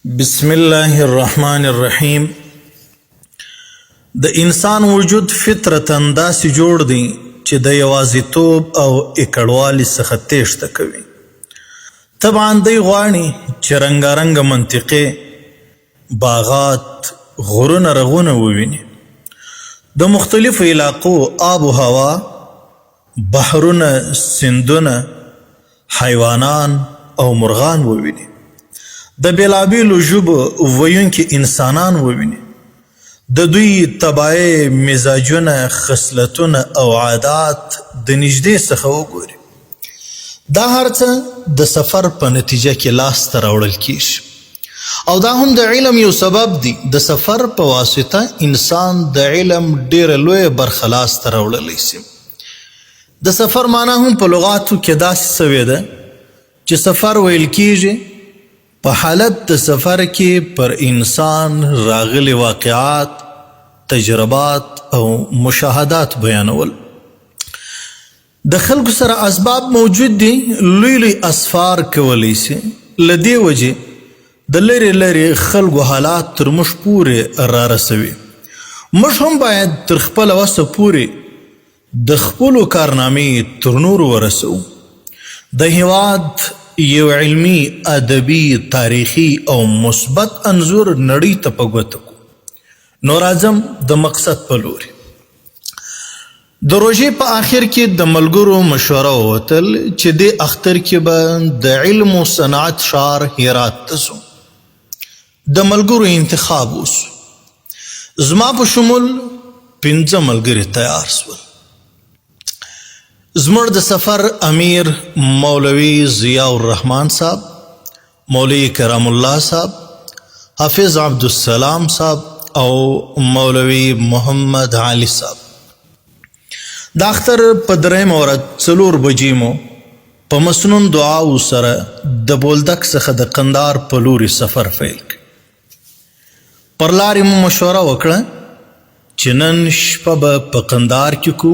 بسم الله الرحمن الرحیم. د انسان وجود فطرتاً داسې جوړ دی چې د یوازیتوب او اکړوالي څخه تیښته کوي. طبعا دی غواړي چې رنګارنګه منطقې، باغات، غرونه رغونه وویني، د مختلفو علاقو آب و هوا، بحرونه، سیندونه، حیوانان او مرغان وویني، د بیلابیلو ژبو ویونکي انسانان وویني، د دوی طبایع، مزاجونه، خصلتونه او عادات د نږدې څخه وګوري. دا هر څه د سفر په نتیجه کې لاسته راوړل کیږي او دا هم د علم یو سبب دی. د سفر په واسطه انسان د علم ډیره لویه برخه لاسته راوړلی شي. د سفر معنا هم په لغاتو کې داسې سوې ده چې سفر ویل کیږي په حالت د سفر کې پر انسان راغلي واقعات، تجربات او مشاهدات بیانول. د خلکو سره اسباب موجود دي، لوی لوی اسفار کولی شي. له دې وجې د لرې لرې خلکو حالات تر موږ پورې را رسوي. موږ هم باید تر خپله وسه پورې د خپلو کارنامې تر نورو ورسوو. د هیواد یو علمی، ادبی، تاریخی او مثبت انځور نړۍ ته په ګوته کړو. نو راځم د مقصد په لوري. د روژې په آخر کې د ملګرو مشوره ووتل چې دې اختر کې به د علم و صنعت ښار هرات ته ځو. د ملګرو انتخاب وسو. زما په شمول 5 ملګري تیار سول. زموږ د سفر امیر مولوی ضیاء الرحمن صاحب، مولوی کرام الله صاحب، حافظ عبدالسلام صاحب او مولوی محمد علي صاحب. د اختر په درېیمه ورځ 4 بجې مو په مسنون دعاو سره د بولدک څخه د قندار په لوري سفر پیل کړ. پر لارې مو مشوره وکړه چې نن شپه به په قندار کې کو،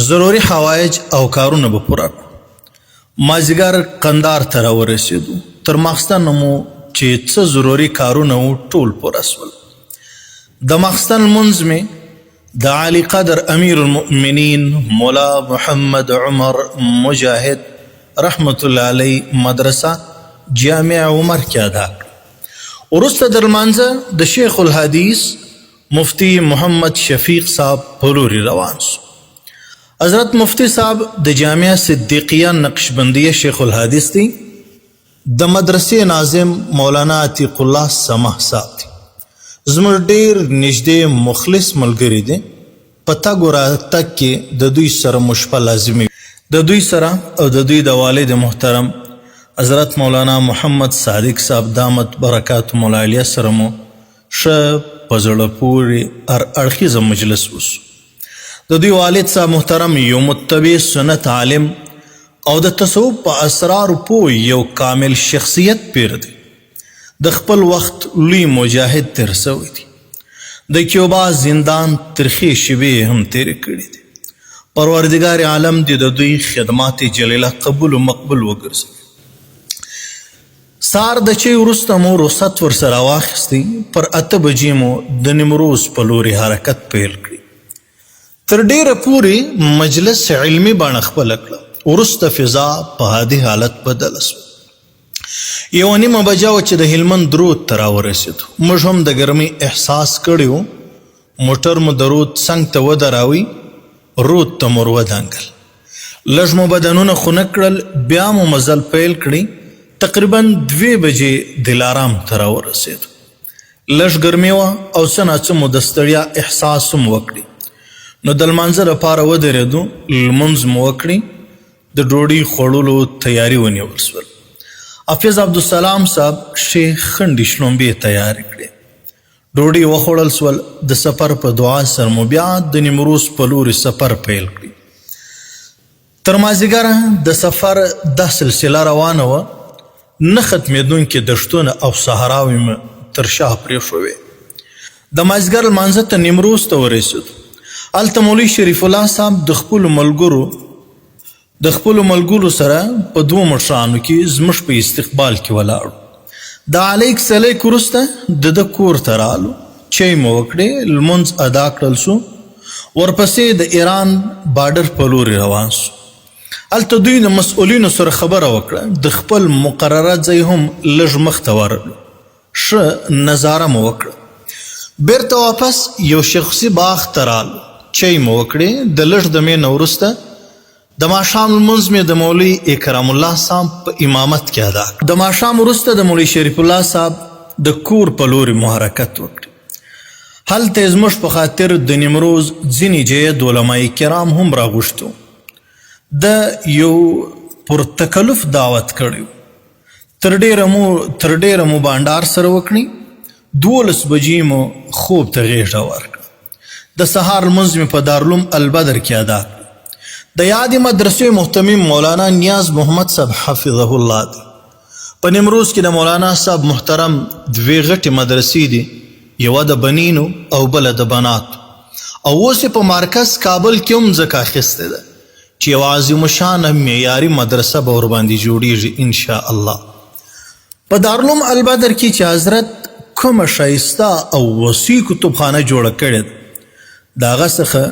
ضروري حوایج او کارونه به پوره کړو. مازدیګر قندار ته راورسېدو. تر ماخستن مو چې څه ضروري کارونه وو ټول پوره سول. د ماخستن لمونځ مې د عالی قدر امیر المؤمنین مولا محمد عمر مجاهد رحمت الله علیه مدرسه جامع عمر کې ادا کړ. وروسته د لمانځه د شیخ الحدیث مفتی محمد شفیق صاحب په لوري روان سو. حضرت مفتی صاحب د جامعه صدیقیه نقشبندیه شیخ الحدیث دی. د مدرسې ناظم مولانا عتیق الله سمح صاحب دی. زموږ ډیر نږدې مخلص ملګري دي. په تګ و راتګ کې د دوی سره مشپه لازمي وي. د دوی سره او د دوی د والد محترم حضرت مولانا محمد صادق صاحب دامت برکات مولا علیه سره مو ښه په زړه پورې هر اړخیزه مجلس وسو. د دوی والد صاحب محترم یو متبع سنت عالم او د تصوف په اسرارو پوه یو کامل شخصیت پیر دی. د خپل وخت لوی مجاهد تیر سوی دی. د کیوبا زندان ترخی شیبې هم تیرې کړي دي. پروردگار عالم دې د دوی خدمات جلیله قبول و مقبول وګرځوي. سهار د چای وروسته مو رخصت ورسره واخیستی. پر 8 بجې مو د نیمروز په لوري حرکت پیل کړي. تر ډیره پورې مجلس علمی بڼه خپله کړه. وروسته فضا په عادي حالت بدله سوه. 1:30 بجه وه چې د هلمند رود ته راورسېدو. موږ هم د ګرمۍ احساس کړی و. موټر مو د رود څنګ ته ودراوی. رود ته مو ودانګل. لږ مو بدنونه خونه کړل. بیا مو مزل پیل کړی. تقریبا 2 بجې دلارام ته راورسېدو. لږ ګرمي وه او څه ناڅه مو د ستړیا احساس هم وکړي. نو د لمانځه لپاره ودرېدو. لمونځ مو وکړي. د ډوډۍ خوړلو تیاري ونیول سول. حافظ عبدالسلام صاحب ښې خندې شلومبې تیارې کړې. ډوډۍ وخوړل سول. د سفر په دعا سره مو بیا د نیمروز په لوري سفر پیل کړي. تر مازدیګره د سفر دا سلسله روانه وه. نه ختمېدونکې دښتونه او صحراوې مې تر شا پرېښوې. د مازدیګر لمانځه ته نیمروز ته ورسېدو. هلته مولوي شریف الله صاحب د خپلو ملګرو سره په 2 مشرانو کې زموږ په استقبال کې ولاړو. د علیک سلیک وروسته د کور ته رالو، چای مو وکړې، لمونځ ادا کړل سو، ورپسې د ایران بارډر په لورې روان سو. هلته دوی د مسؤلینو سره خبره وکړه، د خپل مقرره ځای هم لږ مخته ورغلو، ښه نظاره مو وکړه. بیرته واپس یو شخصي باغ ته رالو، چای مو وکړې، د لږ دمې نه وروسته د ماښام لمونځ مې د مولوي اکرام الله صاحب په امامت کې ادا کړ. د ماښام وروسته د مولوي شریف الله صاحب د کور په لورې مو حرکت وکړي. هلته یې زموږ په خاطر د نیمروز ځینې جید علمای کرام هم راغوښتو، د یو پر تکلف دعوت کړی. تر ډیره مو بانډار سره وکړي. 12 بجې مو خوب ته غېږه ورکړه. د سهار لمونځ مې په دارالعلوم البدر کې ادا کړ. د یادې مدرسې محتمم مولانا نیاز محمد صاحب حفظه الله دی. په نیمروز کې د مولانا صاحب محترم 2 غټې مدرسې دي، یوه د بنینو او بله د بناتو، او اوس په مرکز کابل کې هم ځکه اخیستې ده چې یوه عظیم الشانه معیاري مدرسه به ورباندې جوړیږي انشاءالله. په دارالعلوم البدر کې چې حضرت کومه ښایسته او وسیع کتبخانه جوړه کړې ده، د هغه څخه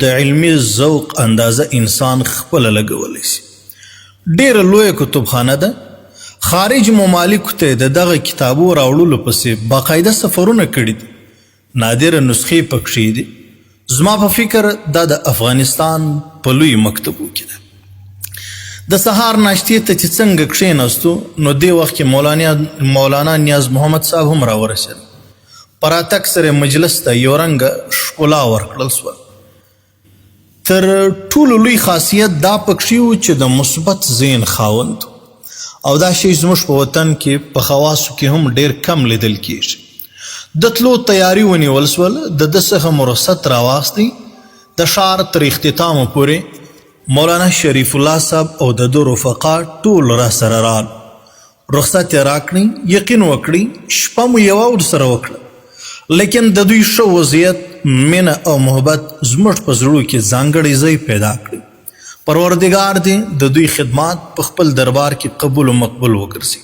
د علمي ذوق اندازه انسان خپله لګولی شي. ډېره لویه کتبخانه ده. خارج ممالکو ته د دغه کتابو راوړلو پسې باقاعده سفرونه کړي دي. نادره نسخې پکښې دي. زما په فکر دا د افغانستان په لوی مکتبو کې ده. د سهار ناشتې ته چې څنګه کښېناستو نو دې وخت کې مولانا نیاز محمد صاحب هم راورسېد. په راتګ سره مجلس ته یو رنګه ښکلا ورکړل سوه. تر ټولو لوی خاصیت دا پکښې و چې د مثبت ذهن خاوند، او دا شی زموږ په وطن کې په خواصو کې هم ډېر کم لیدل کېږي. د تلو تیاري ونیول سول، د ده څخه مو رخصت راواخیستی. د ښار تر اختتامه پورې مولانا شریف الله صاحب او د ده رفقا ټول را سره رال. رخصت یې راکړی، یقین وکړي شپه مو یوه ورسره وکړه، لیکن د دوی ښه وضعیت، مینه او محبت زموږ په زړو کې ځانګړی ځای پیدا کړي. پروردګار دې د دوی خدمات په خپل دربار کې قبول و مقبول وګرځي.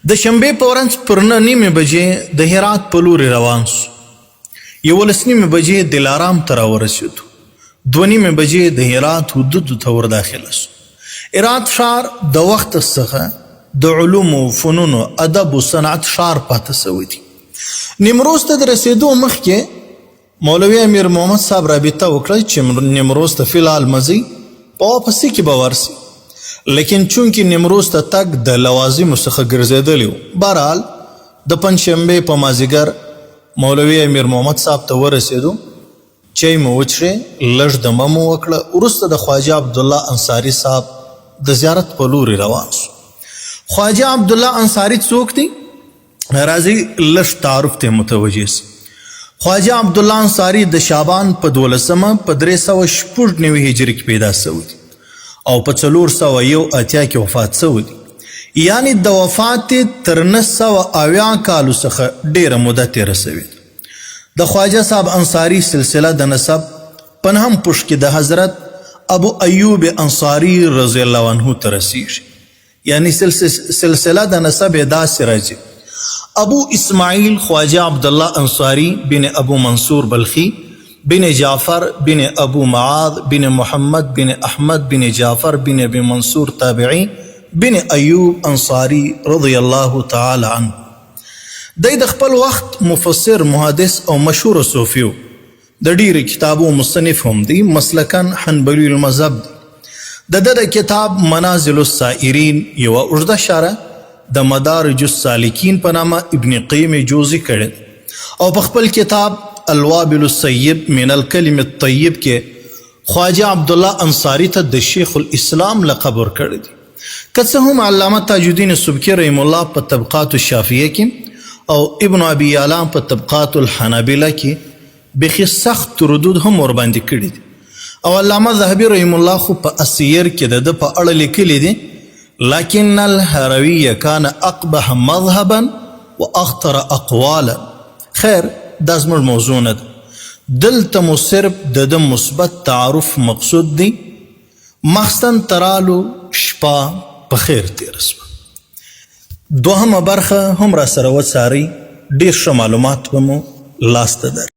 د شنبې په ورځ پر 9 بجې د هرات په لورې روان سو. 11 بجې دلارام ته راورسېدو. 2 بجې د هرات حدودو ته ورداخله سو. هرات ښار د وخت څخه د علومو، فنونو، ادب و صنعت ښار پاته سوی دی. نیمروز ته د رسېدو مخکې مولوي امیر محمد صاحب رابطه وکړه چې نیمروز ته فی الحال مزئ، په واپسي کې به ورسي، لیکن چونکې نیمروز ته تګ د لوازمو څخه ګرځېدلی و. بهرحال د پنجشنبې په مازدیګر مولوي امیر محمد صاحب ته ورسېدو. چای مو وچښې، لږ دمه مو وکړه، وروسته د خواجه عبدالله انصاري صاحب د زیارت په لورې روان سو. خواجه عبدالله انصاري څوک دی؟ راځئ لږ تعارف ته متوجه سو. خواجه عبدالله انصاري د شعبان په 12 په 396 هجري کې پیدا سوی دی او په 481 کې وفات سوی دی. یعنی د وفات تر 980 کالو څخه ډیره موده تیره سوې ده. د خواجه صاحب انصاري سلسله د نسب په 9 پوښ کې د حضرت ابو ایوب انصاري رضی الله عنه ته رسیږي. یعنی سلسله د نسب یې داسې راځي: ابو اسماعیل خواجه عبدالله انصاری بن ابو منصور بلخی بن جعفر بن ابو معاذ بن محمد بن احمد بن جعفر بن ابي منصور تابعی بن ایوب انصاری رضی الله تعالی عنه. د خپل وخت مفسر، محدث او مشهور صوفیو، د ډیرو کتابو مصنف هم دی، مسلکن حنبلی المذهب دی. د کتاب منازل السائرین یوه اوږده شرح د مدارج السالکین په نامه ابن قیم جوزی کړی او په خپل کتاب الوابل السیب من الکلم الطیب کې خواجه عبدالله انصاری ته د شیخ الاسلام لقب ورکړی دی. که څه هم علامه تاج الدین سبکی رحم الله په طبقات الشافعیه کې او ابن ابي یعلا په طبقات الحنابله کې بخي سخت ردود هم ورباندې کړي دي او علامه ذهبي رحم الله خو په اسیر کې د په اړه لیکلي دي: لكن الهروي كان اقبح مذهبا واخطر اقوالا. خیر دا زموږ موضوع نه ده، دلته مو صرف د مثبت تعارف مقصود دی. مخستن ترالو شپه په خیر تېره سوه. دوهمه برخه هم را سره وڅارئ، ډېر ښه معلومات به مو لاسته در